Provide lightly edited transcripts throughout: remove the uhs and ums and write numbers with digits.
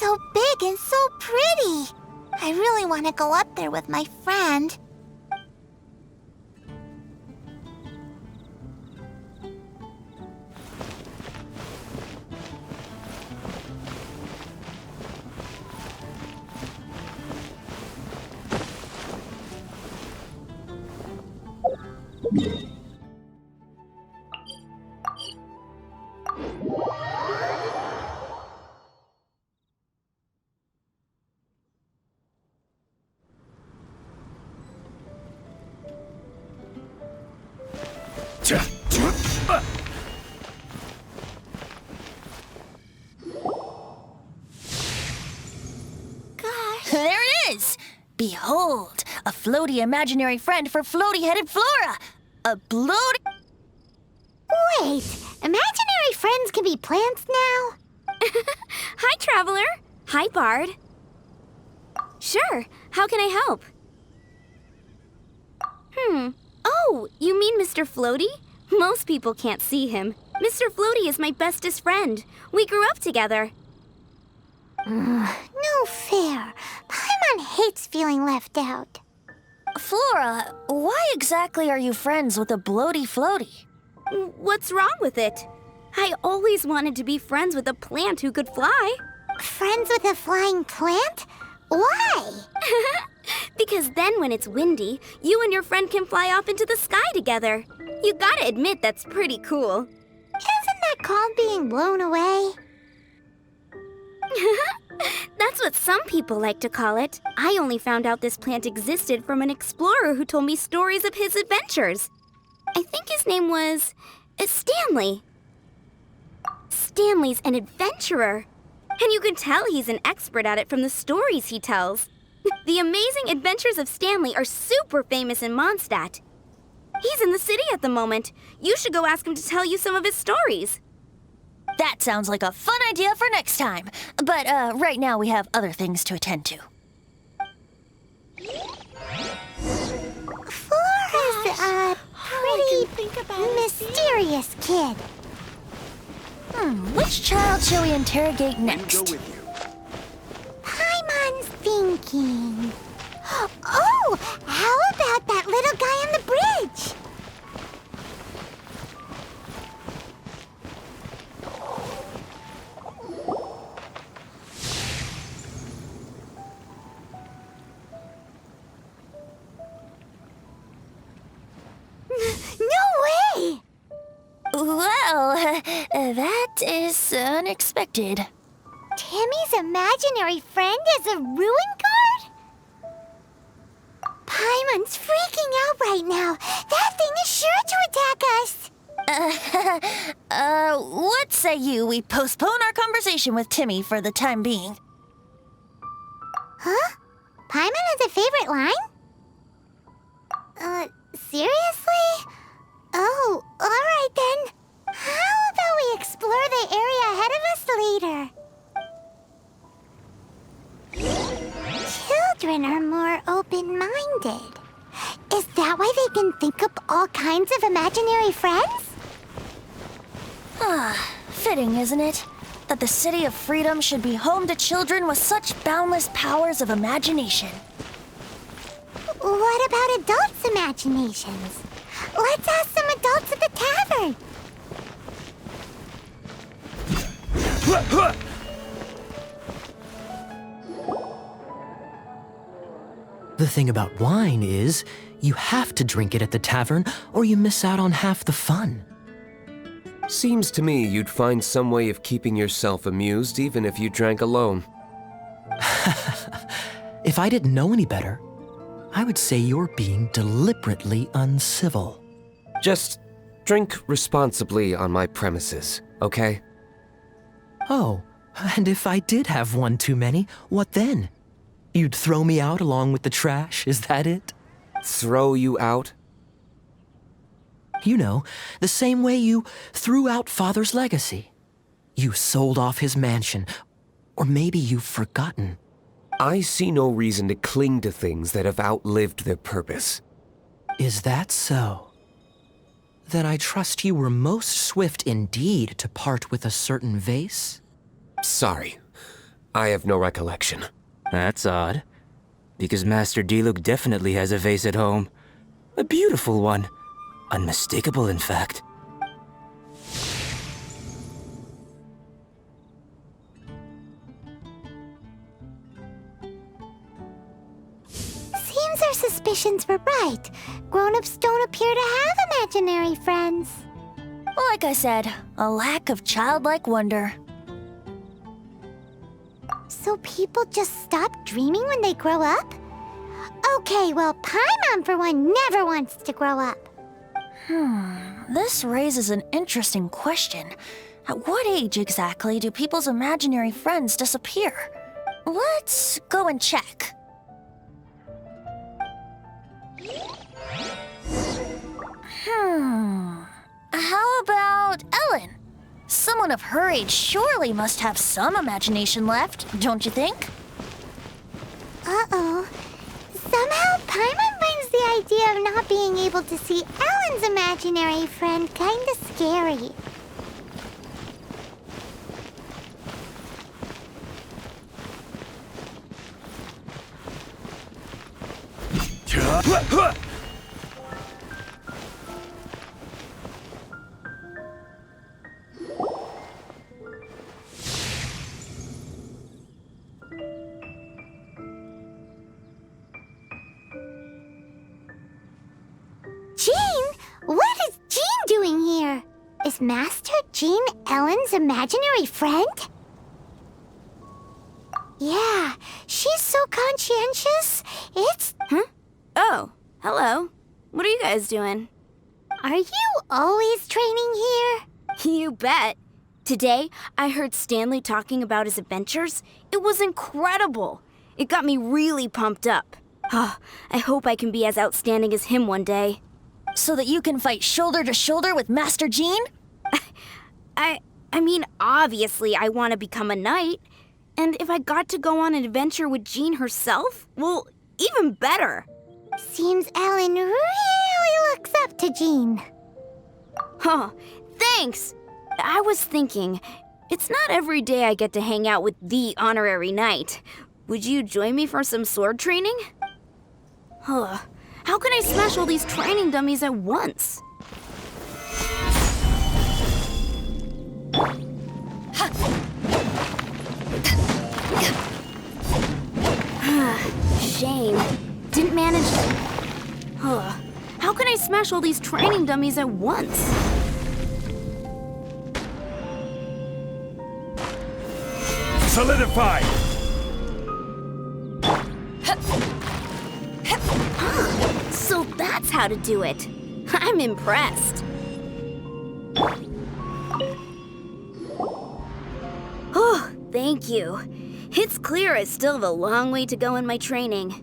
so big and so pretty. I really want to go up there with my friend. There it is! Behold, a floaty imaginary friend for floaty-headed Flora! A bloated... Wait, imaginary friends can be plants now? Hi, Traveler. Hi, Bard. Sure, how can I help? Oh, you mean Mr. Floaty? Most people can't see him. Mr. Floaty is my bestest friend. We grew up together. No fair. Paimon hates feeling left out. Flora, why exactly are you friends with a bloaty floaty? What's wrong with it? I always wanted to be friends with a plant who could fly. Friends with a flying plant? Why? Because then when it's windy, you and your friend can fly off into the sky together. You gotta admit that's pretty cool. Isn't that called being blown away? That's what some people like to call it. I only found out this plant existed from an explorer who told me stories of his adventures. I think his name was Stanley. Stanley's an adventurer. And you can tell he's an expert at it from the stories he tells. The amazing adventures of Stanley are super famous in Mondstadt. He's in the city at the moment. You should go ask him to tell you some of his stories. That sounds like a fun idea for next time. But right now we have other things to attend to. Flora's a pretty mysterious kid. Which child shall we interrogate next? Go with you. Paimon's thinking. Oh, how about that little guy on the bridge? No way! Well, that is unexpected. Timmy's imaginary friend is a ruin guard? Paimon's freaking out right now. That thing is sure to attack us. What say you we postpone our conversation with Timmy for the time being? Huh? Paimon has a favorite line? Seriously? Oh, alright then. How about we explore the area ahead of us later? Children are more open-minded. Is that why they can think up all kinds of imaginary friends? Fitting, isn't it? That the City of Freedom should be home to children with such boundless powers of imagination. What about adults' imaginations? Let's ask some adults at the tavern. The thing about wine is, you have to drink it at the tavern or you miss out on half the fun. Seems to me you'd find some way of keeping yourself amused even if you drank alone. If I didn't know any better, I would say you're being deliberately uncivil. Just drink responsibly on my premises, okay? Oh, and if I did have one too many, what then? You'd throw me out along with the trash, is that it? Throw you out? You know, the same way you threw out Father's legacy. You sold off his mansion, or maybe you've forgotten. I see no reason to cling to things that have outlived their purpose. Is that so? Then I trust you were most swift indeed to part with a certain vase? Sorry. I have no recollection. That's odd. Because Master Diluc definitely has a vase at home. A beautiful one. Unmistakable, in fact. Seems our suspicions were right. Grown-ups don't appear to have imaginary friends. Like I said, a lack of childlike wonder. So people just stop dreaming when they grow up? Okay, well, Paimon for one never wants to grow up. This raises an interesting question. At what age exactly do people's imaginary friends disappear? Let's go and check. How about Ellen? Someone of her age surely must have some imagination left, don't you think? Uh-oh. Somehow Paimon finds the idea of not being able to see Ellen's imaginary friend kinda scary. Jean? What is Jean doing here? Is Master Jean Ellen's imaginary friend? Yeah, she's so conscientious. It's... Oh, hello. What are you guys doing? Are you always training here? You bet. Today, I heard Stanley talking about his adventures. It was incredible. It got me really pumped up. I hope I can be as outstanding as him one day. So that you can fight shoulder to shoulder with Master Jean? I mean, obviously I want to become a knight. And if I got to go on an adventure with Jean herself, well, even better. Seems Ellen really looks up to Jean. Huh, thanks! I was thinking, it's not every day I get to hang out with the honorary knight. Would you join me for some sword training? Huh, how can I smash all these training dummies at once? Shame. Didn't manage to... How can I smash all these training dummies at once? Solidify! So that's how to do it. I'm impressed. Oh, thank you. It's clear I still have a long way to go in my training.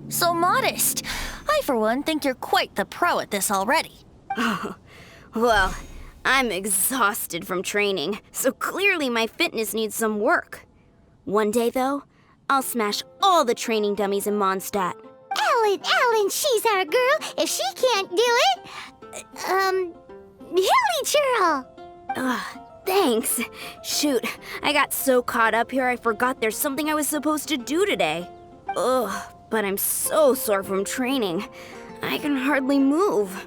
So modest. I, for one, think you're quite the pro at this already. Well, I'm exhausted from training, so clearly my fitness needs some work. One day, though, I'll smash all the training dummies in Mondstadt. Ellen, she's our girl. If she can't do it, Hilly Churl. Thanks. Shoot, I got so caught up here I forgot there's something I was supposed to do today. But I'm so sore from training. I can hardly move.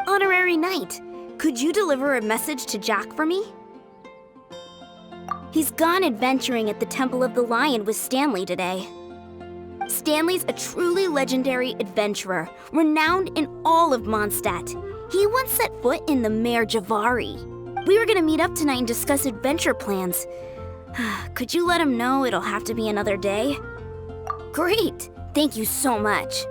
Honorary Knight, could you deliver a message to Jack for me? He's gone adventuring at the Temple of the Lion with Stanley today. Stanley's a truly legendary adventurer, renowned in all of Mondstadt. He once set foot in the Mare Javari. We were gonna meet up tonight and discuss adventure plans. Could you let him know it'll have to be another day? Great! Thank you so much.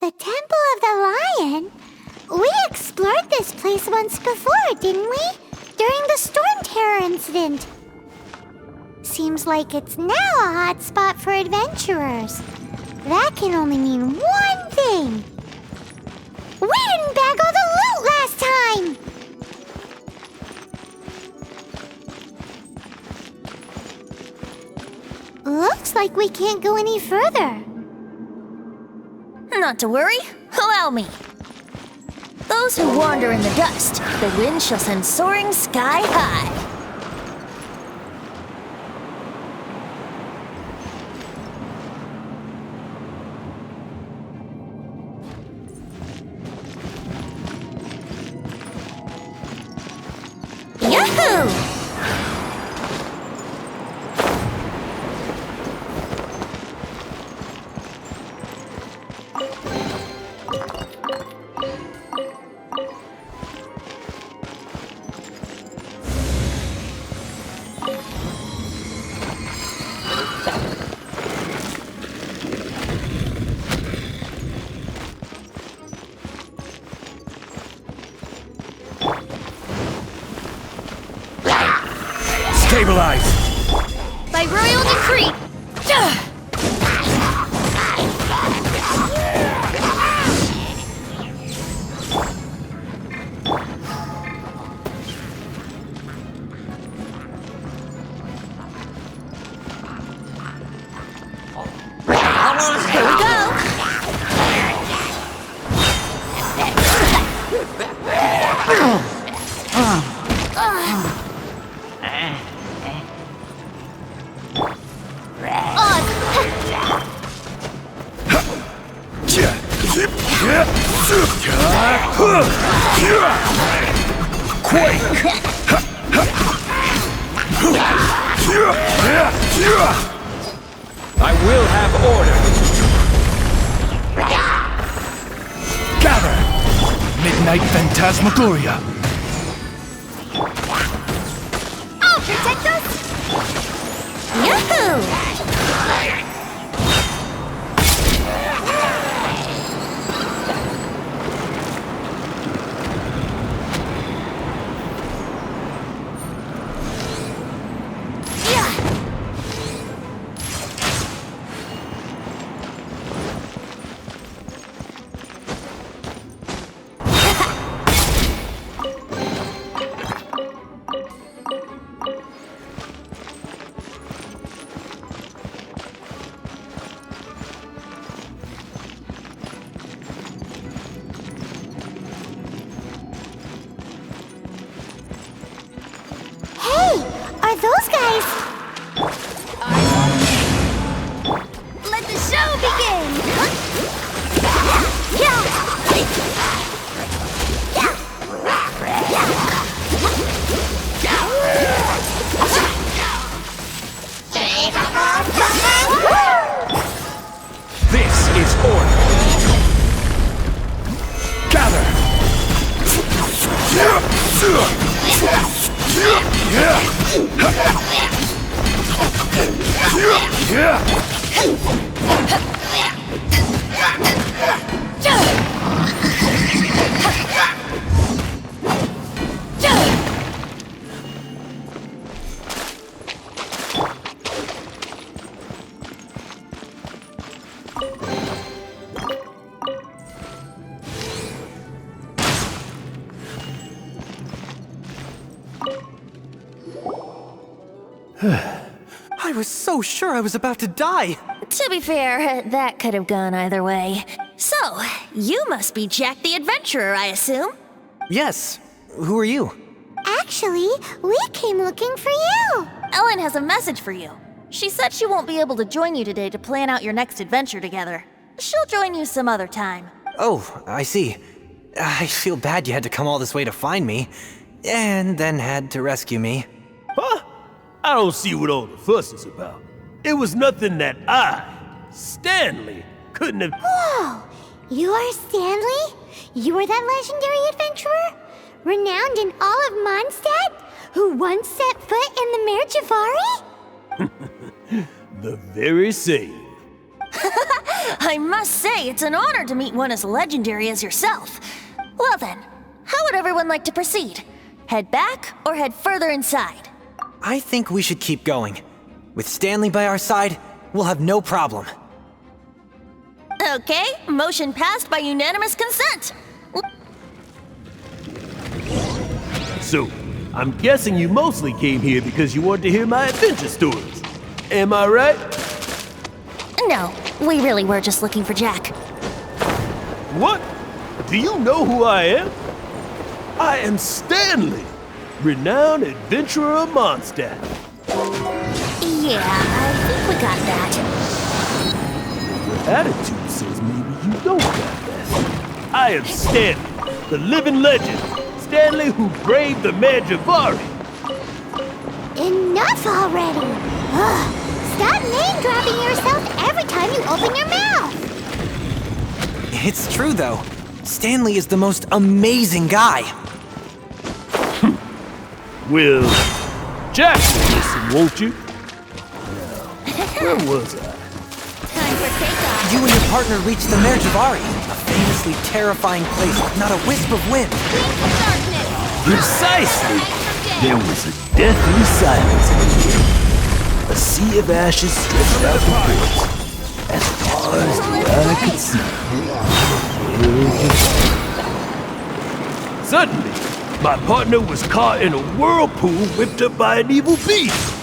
The Temple of the Lion? We explored this place once before, didn't we? During the Storm Terror incident. Seems like it's now a hot spot for adventurers. That can only mean one thing. We didn't bag all the loot last time! Looks like we can't go any further. Not to worry. Allow me. Those who wander in the dust, the wind shall send soaring sky high. Yahoo! Stabilize! By royal decree! Here we go! I will have order. Gather! Midnight Phantasmagoria. I'll protect us! Yahoo! Are those guys? Let the show begin! This is order. Gather! I was so sure I was about to die. To be fair, that could have gone either way. So, you must be Jack the Adventurer, I assume? Yes. Who are you? Actually, we came looking for you. Ellen has a message for you. She said she won't be able to join you today to plan out your next adventure together. She'll join you some other time. Oh, I see. I feel bad you had to come all this way to find me, and then had to rescue me. Huh? I don't see what all the fuss is about. It was nothing that Stanley, couldn't have... Whoa! You are Stanley? You are that legendary adventurer? Renowned in all of Mondstadt? Who once set foot in the Mare Jafari? The very same. I must say, it's an honor to meet one as legendary as yourself. Well then, how would everyone like to proceed? Head back or head further inside? I think we should keep going. With Stanley by our side, we'll have no problem. Okay, motion passed by unanimous consent. So, I'm guessing you mostly came here because you wanted to hear my adventure stories. Am I right? No, we really were just looking for Jack. What? Do you know who I am? I am Stanley, renowned adventurer of Mondstadt. Yeah, I think we got that. Your attitude says maybe you don't got that. I am Stanley, the living legend. Stanley who braved the Magivari. Enough already! Ugh. Stop name-dropping yourself every time you open your mouth! It's true, though. Stanley is the most amazing guy. Well, Jack will listen, won't you? Now, where was I? Time for takeoff. You and your partner reached the Magivari, a famously terrifying place with not a wisp of wind. Precisely! There was a deathly silence in the air. A sea of ashes stretched out before us, as far as the eye could see. Suddenly, my partner was caught in a whirlpool whipped up by an evil beast.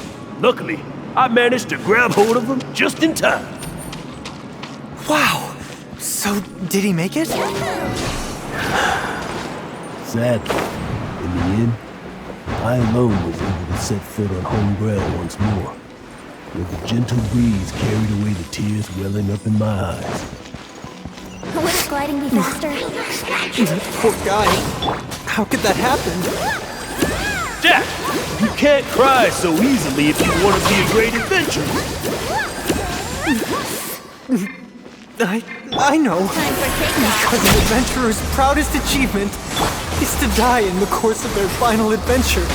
Luckily, I managed to grab hold of him just in time. Wow! So, did he make it? Sadly, in the end, I alone was able to set foot on home ground once more, where the gentle breeze carried away the tears welling up in my eyes. Wouldn't gliding be faster? Poor guy. How could that happen? Jack, you can't cry so easily if you want to be a great adventurer. I know. Because an adventurer's proudest achievement is to die in the course of their final adventure.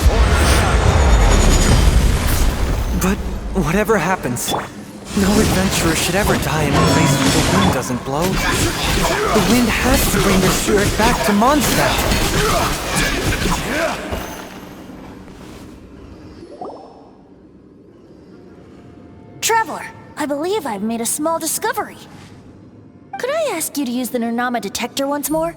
But whatever happens, no adventurer should ever die in a place where the wind doesn't blow. The wind has to bring their spirit back to Mondstadt. Traveler, I believe I've made a small discovery. Could I ask you to use the Nernama detector once more?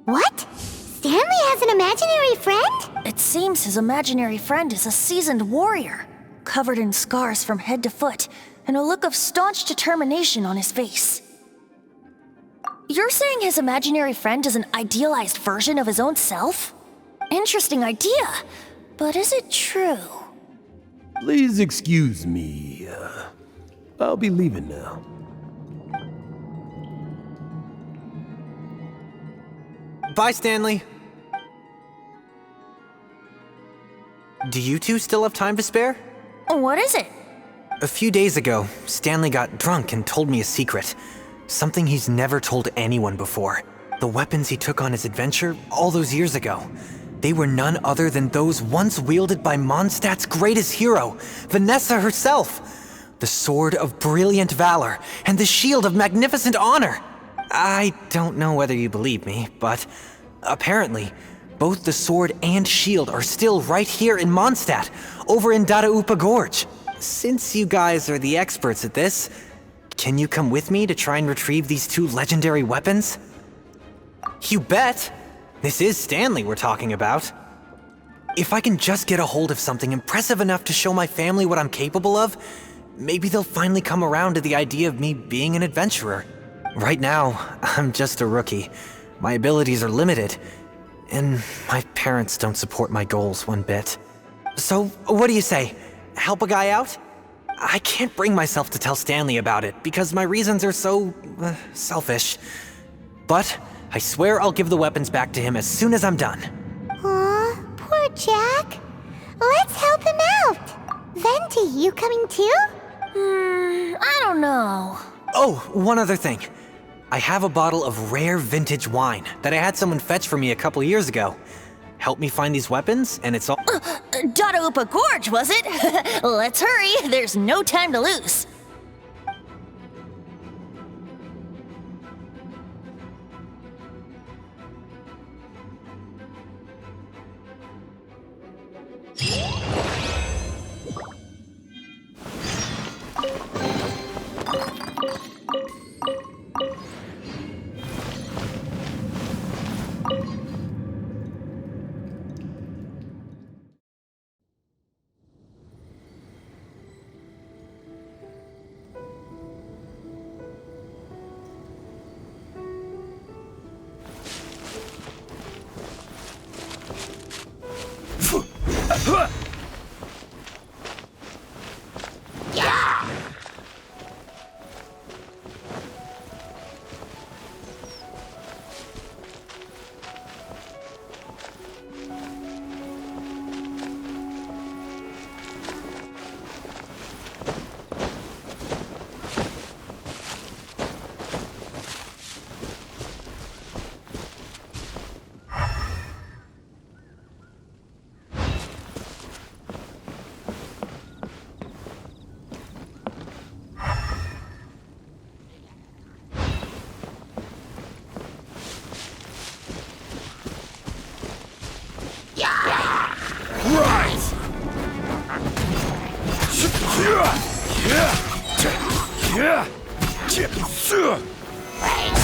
What? Stanley has an imaginary friend? It seems his imaginary friend is a seasoned warrior, covered in scars from head to foot, and a look of staunch determination on his face. You're saying his imaginary friend is an idealized version of his own self? Interesting idea, but is it true? Please excuse me. I'll be leaving now. Bye, Stanley. Do you two still have time to spare? What is it? A few days ago, Stanley got drunk and told me a secret. Something he's never told anyone before. The weapons he took on his adventure all those years ago. They were none other than those once wielded by Mondstadt's greatest hero, Vennessa herself. The sword of brilliant valor and the shield of magnificent honor. I don't know whether you believe me, but apparently, both the sword and shield are still right here in Mondstadt, over in Dadaupa Gorge. Since you guys are the experts at this, can you come with me to try and retrieve these two legendary weapons? You bet! This is Stanley we're talking about. If I can just get a hold of something impressive enough to show my family what I'm capable of, maybe they'll finally come around to the idea of me being an adventurer. Right now, I'm just a rookie. My abilities are limited, and my parents don't support my goals one bit. So, what do you say? Help a guy out? I can't bring myself to tell Stanley about it because my reasons are so selfish. But I swear I'll give the weapons back to him as soon as I'm done. Aw, poor Jack. Let's help him out. Venti, you coming too? I don't know. Oh, one other thing. I have a bottle of rare vintage wine that I had someone fetch for me a couple years ago. Help me find these weapons, and it's all— Dadaupa Gorge, was it? Let's hurry, there's no time to lose.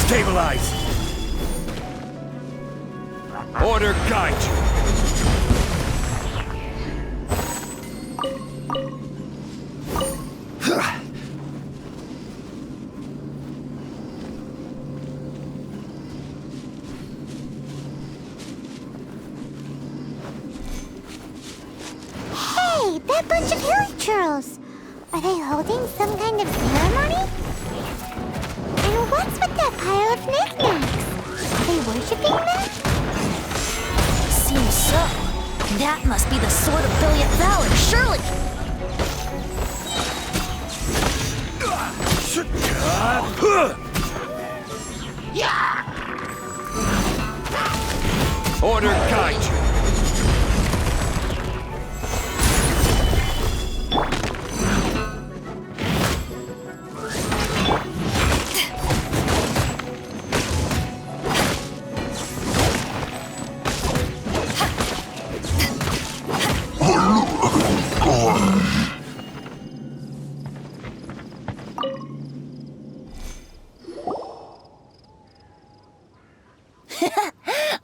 Stabilize! Order guide you! Hey, that bunch of hilly churls! Are they holding some kind of ceremony? And what's with that pile of knickknacks? Are they worshipping them? Seems so. That must be the Sword of Brilliant Valor, surely! Order guide you!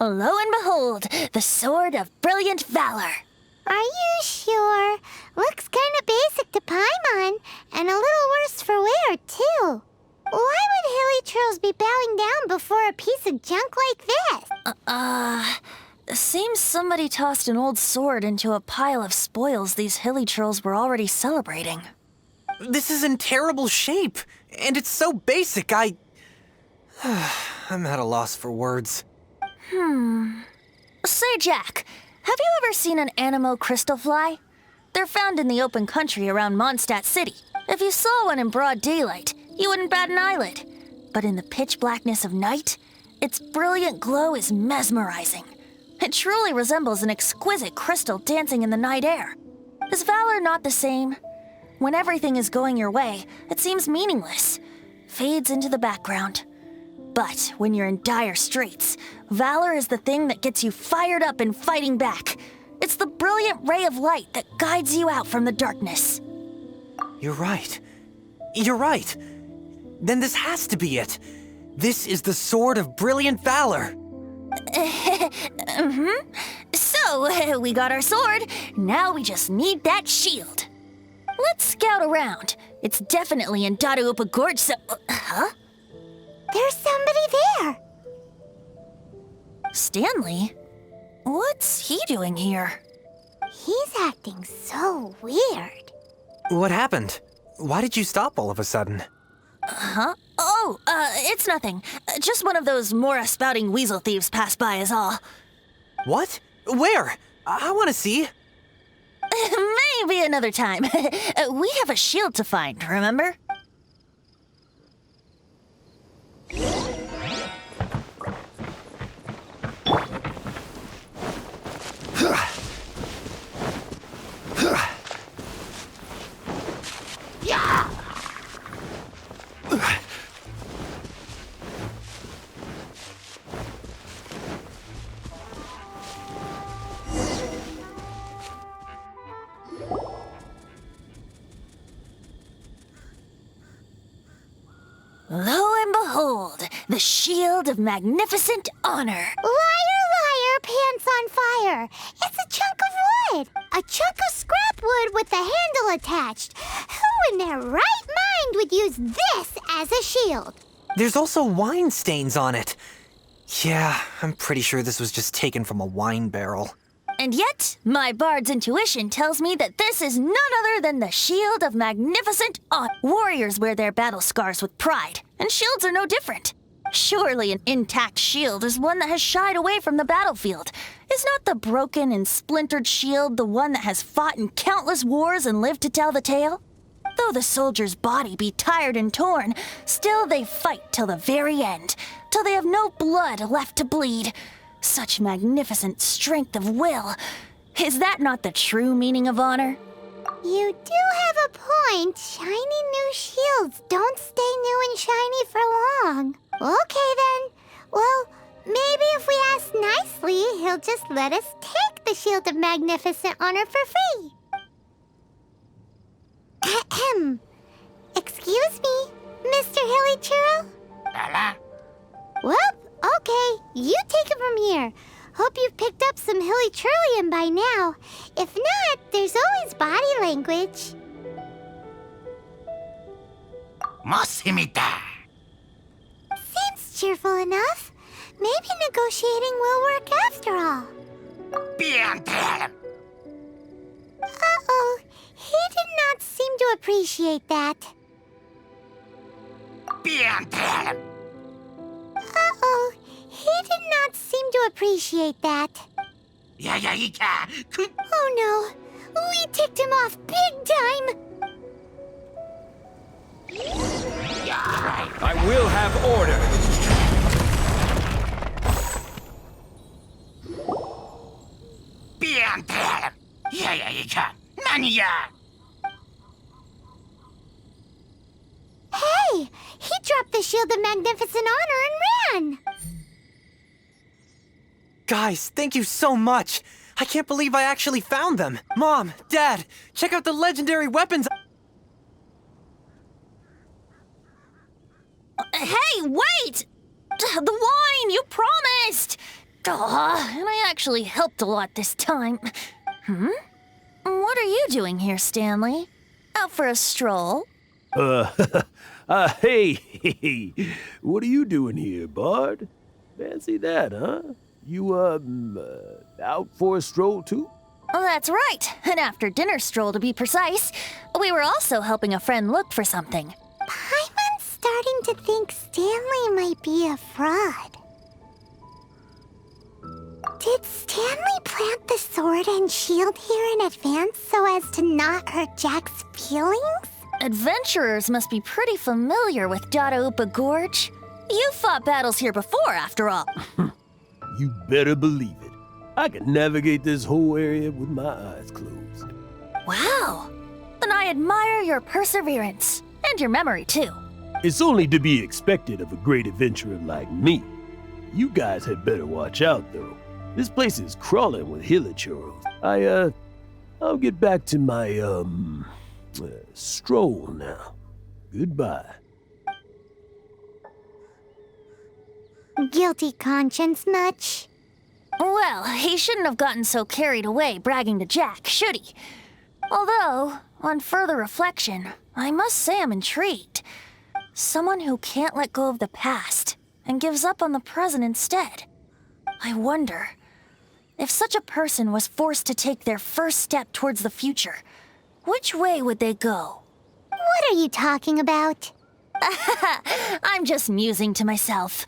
Lo and behold, the Sword of Brilliant Valor. Are you sure? Looks kinda basic to Paimon, and a little worse for wear, too. Why would hilly churls be bowing down before a piece of junk like this? Seems somebody tossed an old sword into a pile of spoils these hilly trolls were already celebrating. This is in terrible shape, and it's so basic, I'm at a loss for words. Say, Jack, have you ever seen an Anemo crystal fly? They're found in the open country around Mondstadt City. If you saw one in broad daylight, you wouldn't bat an eyelid. But in the pitch blackness of night, its brilliant glow is mesmerizing. It truly resembles an exquisite crystal dancing in the night air. Is valor not the same? When everything is going your way, it seems meaningless, fades into the background. But when you're in dire straits, valor is the thing that gets you fired up and fighting back. It's the brilliant ray of light that guides you out from the darkness. You're right. You're right. Then this has to be it. This is the Sword of Brilliant Valor. So, we got our sword. Now we just need that shield. Let's scout around. It's definitely in Dadaupa Gorge, so... Huh? There's somebody there. Stanley? What's he doing here? He's acting so weird. What happened? Why did you stop all of a sudden? Huh? Oh, it's nothing. Just one of those Mora-spouting weasel thieves passed by is all. What? Where? I want to see. Maybe another time. We have a shield to find, remember? Lo and behold, the shield of magnificent honor. Liar, liar, pants on fire. It's a chunk of wood. A chunk of scrap wood with the handle attached. Who in their right mind would use this as a shield? There's also wine stains on it. Yeah, I'm pretty sure this was just taken from a wine barrel. And yet, my bard's intuition tells me that this is none other than the shield of magnificent honor. Warriors wear their battle scars with pride, and shields are no different. Surely an intact shield is one that has shied away from the battlefield. Is not the broken and splintered shield the one that has fought in countless wars and lived to tell the tale? Though the soldier's body be tired and torn, still they fight till the very end, till they have no blood left to bleed. Such magnificent strength of will. Is that not the true meaning of honor? You do have a point. Shiny new shields don't stay new and shiny for long. Okay then. Well, maybe if we ask nicely, he'll just let us take the Shield of Magnificent Honor for free. Ahem. Excuse me, Mr. Hilly Churro? Well, okay, you take it from here. Hope you've picked up some Hilly Churlian by now. If not, there's always body language. Seems cheerful enough. Maybe negotiating will work after all. Uh-oh, he did not seem to appreciate that. Uh-oh, he did not seem to appreciate that. Oh no, we ticked him off big time. I will have order. Hey, he dropped the Shield of Magnificent Honor and ran. Guys, thank you so much. I can't believe I actually found them. Mom, Dad, check out the legendary weapons. Hey, wait! The wine, you promised! And I actually helped a lot this time. What are you doing here, Stanley? Out for a stroll? Hey, what are you doing here, Bard? Fancy that, huh? You, out for a stroll too? Oh, that's right. An after-dinner stroll, to be precise. We were also helping a friend look for something. Paimon's starting to think Stanley might be a fraud. Did Stanley plant the sword and shield here in advance so as to not hurt Jack's feelings? Adventurers must be pretty familiar with Dada Gorge. You fought battles here before, after all. You better believe it. I can navigate this whole area with my eyes closed. Wow. Then I admire your perseverance. And your memory, too. It's only to be expected of a great adventurer like me. You guys had better watch out, though. This place is crawling with hilichurros. I'll get back to my, stroll now. Goodbye. Guilty conscience much? Well, he shouldn't have gotten so carried away bragging to Jack, should he? Although, on further reflection, I must say I'm intrigued. Someone who can't let go of the past and gives up on the present instead. I wonder, if such a person was forced to take their first step towards the future, which way would they go? What are you talking about? I'm just musing to myself.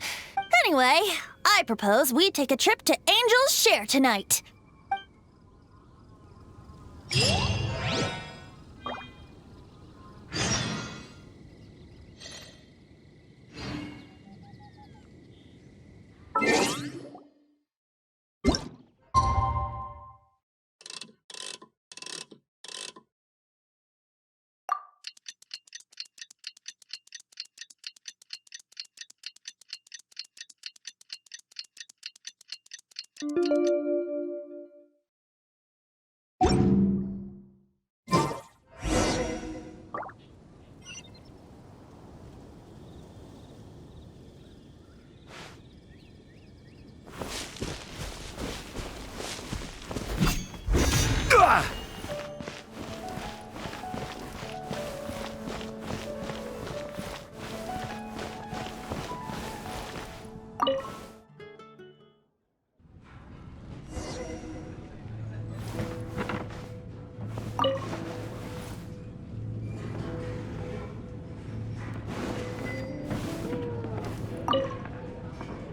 Anyway, I propose we take a trip to Angel's Share tonight.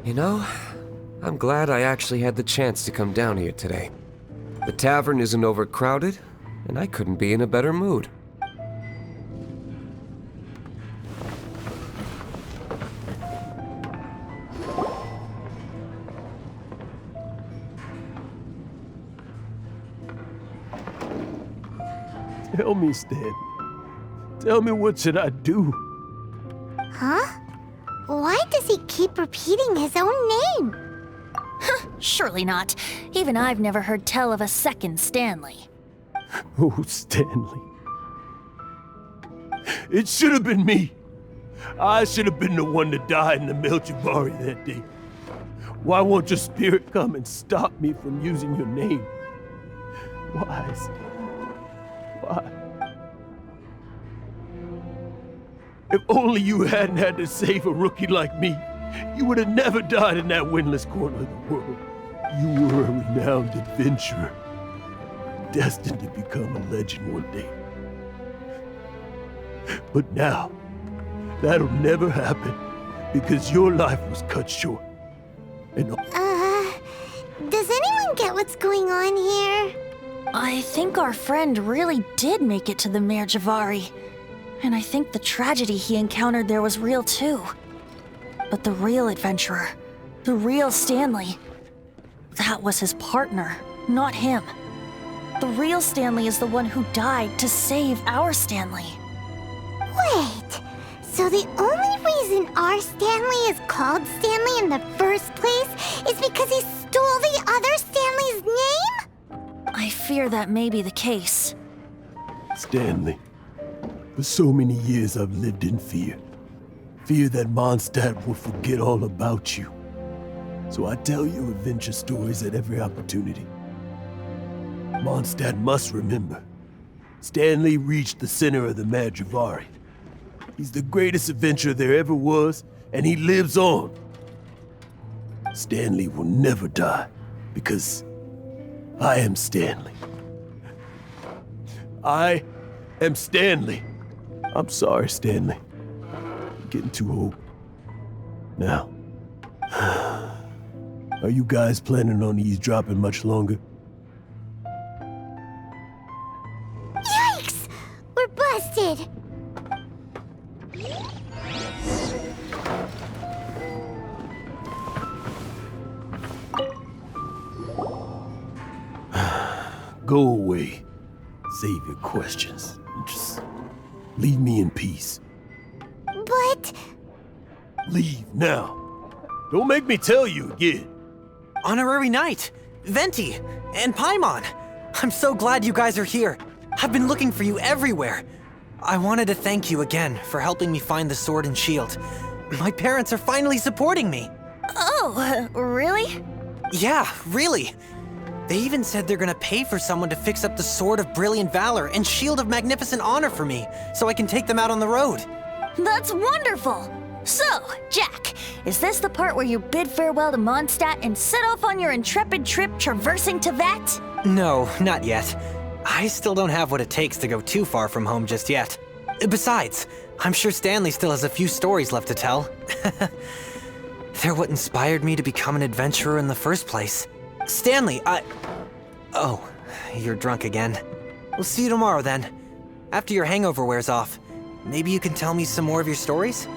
You know, I'm glad I actually had the chance to come down here today. The tavern isn't overcrowded, and I couldn't be in a better mood. Tell me, Stan. Tell me, what should I do? Huh? Why does he keep repeating his own name? Surely not. Even I've never heard tell of a second Stanley. Oh, Stanley. It should have been me. I should have been the one to die in the Melchivari that day. Why won't your spirit come and stop me from using your name? Why, Stanley? Why? If only you hadn't had to save a rookie like me, you would have never died in that windless corner of the world. You were a renowned adventurer, destined to become a legend one day. But now, that'll never happen, because your life was cut short. And Does anyone get what's going on here? I think our friend really did make it to the Merjavari. And I think the tragedy he encountered there was real too. But the real adventurer, the real Stanley, that was his partner, not him. The real Stanley is the one who died to save our Stanley. Wait, so the only reason our Stanley is called Stanley in the first place is because he stole the other Stanley's name? I fear that may be the case. Stanley, for so many years I've lived in fear. Fear that Mondstadt will forget all about you. So I tell you adventure stories at every opportunity. Mondstadt must remember. Stanley reached the center of the Merjavari. He's the greatest adventurer there ever was, and he lives on. Stanley will never die, because I am Stanley. I am Stanley. I'm sorry, Stanley. I'm getting too old. Now, are you guys planning on eavesdropping much longer? Yikes! We're busted! Go away. Save your questions. And just leave me in peace. But... Leave now. Don't make me tell you again. Honorary Knight, Venti, and Paimon. I'm so glad you guys are here. I've been looking for you everywhere. I wanted to thank you again for helping me find the sword and shield. My parents are finally supporting me. Oh, really? Yeah, really. They even said they're gonna pay for someone to fix up the Sword of Brilliant Valor and Shield of Magnificent Honor for me, so I can take them out on the road. That's wonderful! So, Jack, is this the part where you bid farewell to Mondstadt and set off on your intrepid trip traversing Teyvat? No, not yet. I still don't have what it takes to go too far from home just yet. Besides, I'm sure Stanley still has a few stories left to tell. They're what inspired me to become an adventurer in the first place. Stanley, Oh, you're drunk again. We'll see you tomorrow then. After your hangover wears off. Maybe you can tell me some more of your stories?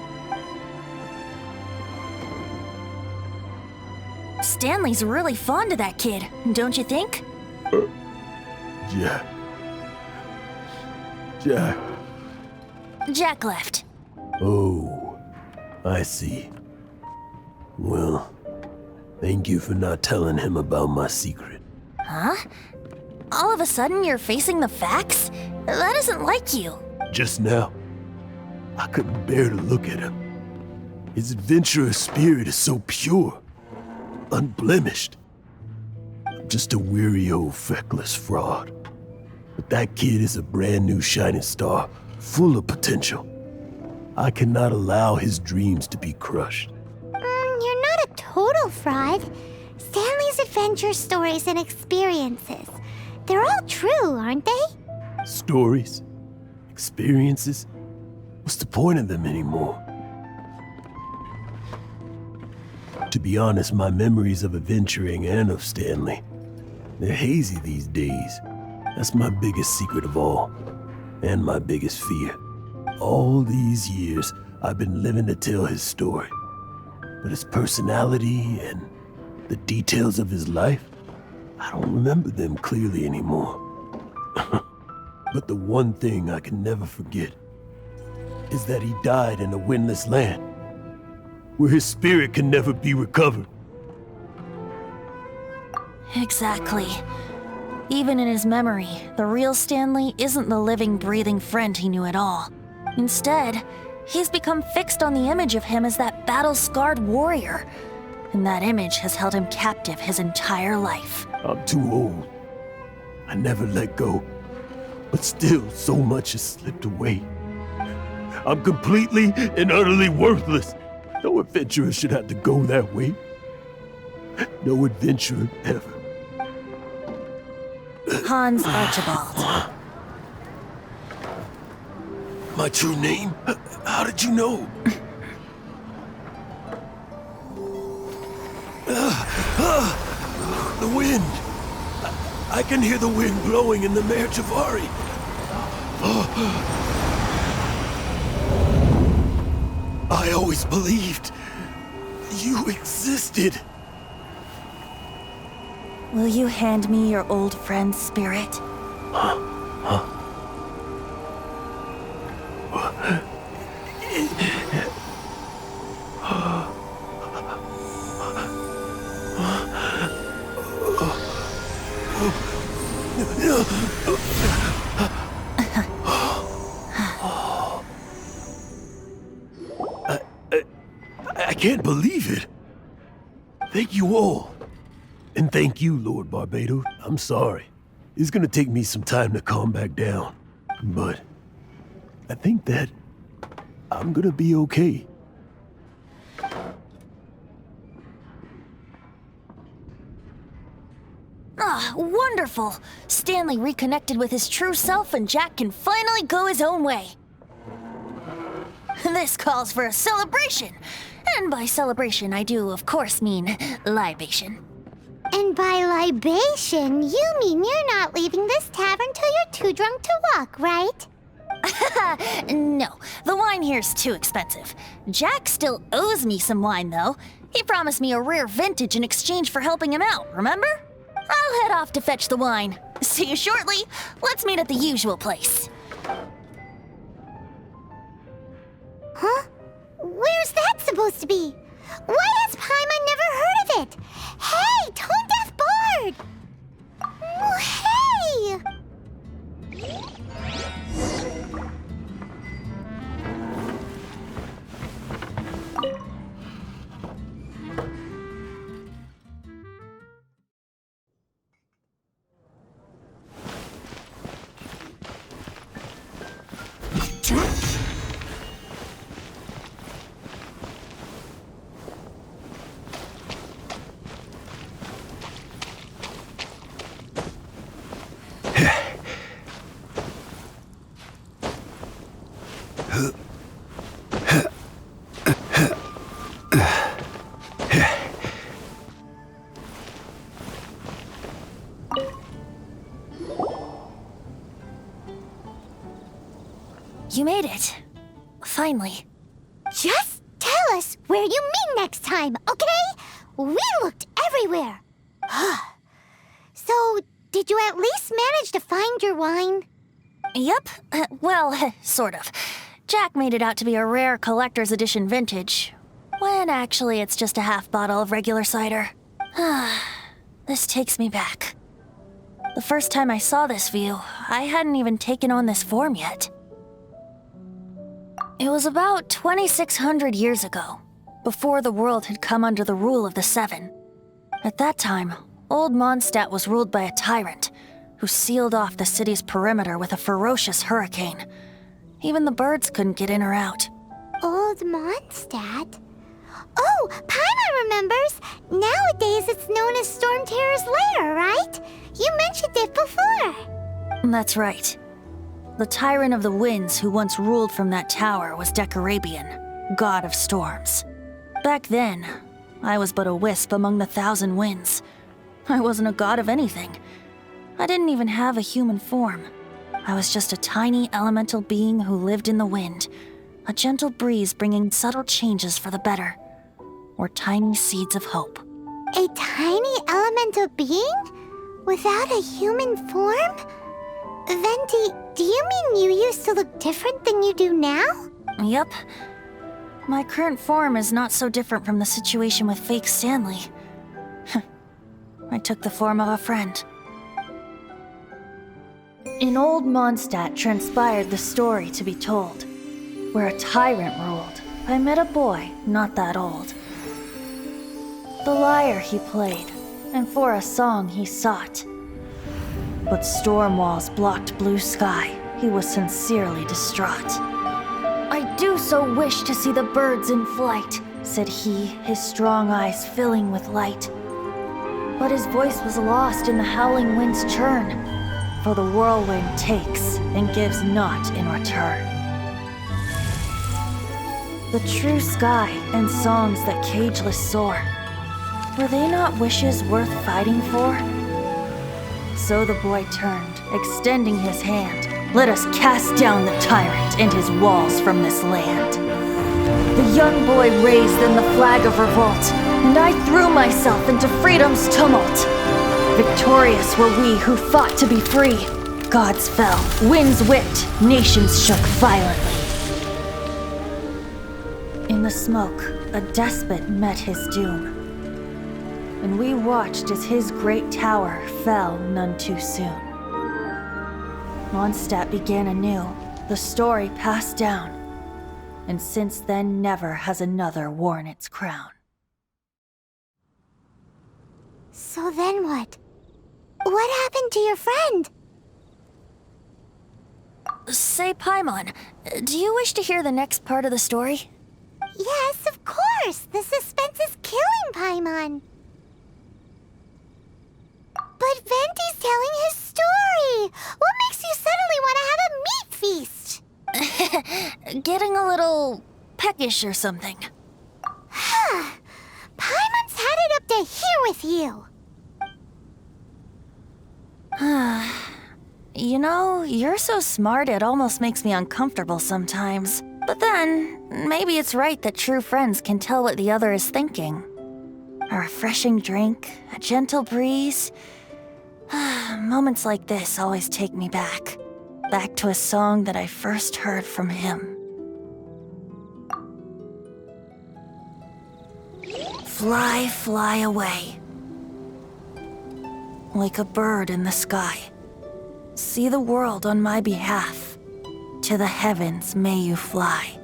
Stanley's really fond of that kid, don't you think? Jack. Jack left. Oh, I see. Well, thank you for not telling him about my secret. Huh? All of a sudden you're facing the facts? That isn't like you. Just now, I couldn't bear to look at him. His adventurous spirit is so pure, unblemished. I'm just a weary old feckless fraud. But that kid is a brand new shining star, full of potential. I cannot allow his dreams to be crushed. You're not a total fraud. Stanley's adventure stories and experiences. They're all true, aren't they? Stories? Experiences? What's the point of them anymore? To be honest, my memories of adventuring and of Stanley, they're hazy these days. That's my biggest secret of all, and my biggest fear. All these years, I've been living to tell his story. But his personality and the details of his life, I don't remember them clearly anymore. But the one thing I can never forget is that he died in a windless land, where his spirit can never be recovered. Exactly. Even in his memory, the real Stanley isn't the living, breathing friend he knew at all. Instead, he's become fixed on the image of him as that battle-scarred warrior. And that image has held him captive his entire life. I'm too old. I never let go. But still, so much has slipped away. I'm completely and utterly worthless. No adventurer should have to go that way. No adventurer ever. Hans Archibald. My true name? How did you know? The wind. I can hear the wind blowing in the Mare Javari. I always believed you existed. Will you hand me your old friend's spirit? I can't believe it. Thank you all. And thank you, Lord Barbatos. I'm sorry. It's gonna take me some time to calm back down. But I think that I'm gonna be okay. Ah, wonderful! Stanley reconnected with his true self and Jack can finally go his own way. This calls for a celebration. And by celebration, I do, of course, mean libation. And by libation, you mean you're not leaving this tavern till you're too drunk to walk, right? No, the wine here's too expensive. Jack still owes me some wine, though. He promised me a rare vintage in exchange for helping him out, remember? I'll head off to fetch the wine. See you shortly. Let's meet at the usual place. Huh? Where's that supposed to be? Why has Paimon never heard of it? Hey, Tone Deaf Bard! Oh, hey! You made it. Finally. Just tell us where you meet next time, okay? We looked everywhere. So, did you at least manage to find your wine? Yep. Well, sort of. Jack made it out to be a rare collector's edition vintage, when actually it's just a half bottle of regular cider. This takes me back. The first time I saw this view, I hadn't even taken on this form yet. It was about 2,600 years ago, before the world had come under the rule of the Seven. At that time, old Mondstadt was ruled by a tyrant, who sealed off the city's perimeter with a ferocious hurricane. Even the birds couldn't get in or out. Old Mondstadt? Oh, Paimon remembers! Nowadays it's known as Storm Terror's lair, right? You mentioned it before. That's right. The tyrant of the winds who once ruled from that tower was Decarabian, god of storms. Back then, I was but a wisp among the thousand winds. I wasn't a god of anything. I didn't even have a human form. I was just a tiny elemental being who lived in the wind, a gentle breeze bringing subtle changes for the better, or tiny seeds of hope. A tiny elemental being? Without a human form? Venti, do you mean you used to look different than you do now? Yep. My current form is not so different from the situation with fake Stanley. I took the form of a friend. In old Mondstadt transpired the story to be told, where a tyrant ruled. I met a boy not that old. The lyre he played, and for a song he sought. But storm walls blocked blue sky. He was sincerely distraught. I do so wish to see the birds in flight, said he, his strong eyes filling with light. But his voice was lost in the howling wind's churn, for the whirlwind takes and gives not in return. The true sky and songs that cageless soar, were they not wishes worth fighting for? So the boy turned, extending his hand. Let us cast down the tyrant and his walls from this land. The young boy raised then the flag of revolt, and I threw myself into freedom's tumult. Victorious were we who fought to be free. Gods fell, winds whipped, nations shook violently. In the smoke, a despot met his doom, and we watched as his great tower fell none too soon. Mondstadt began anew, the story passed down, and since then never has another worn its crown. So then what? What happened to your friend? Say, Paimon, do you wish to hear the next part of the story? Yes, of course! The suspense is killing Paimon! But Venti's telling his story! What makes you suddenly want to have a meat feast? Getting a little peckish or something. Paimon's had it up to here with you! You know, you're so smart it almost makes me uncomfortable sometimes. But then, maybe it's right that true friends can tell what the other is thinking. A refreshing drink, a gentle breeze. Moments like this always take me back. Back to a song that I first heard from him. Fly, fly away. Like a bird in the sky. See the world on my behalf. To the heavens may you fly.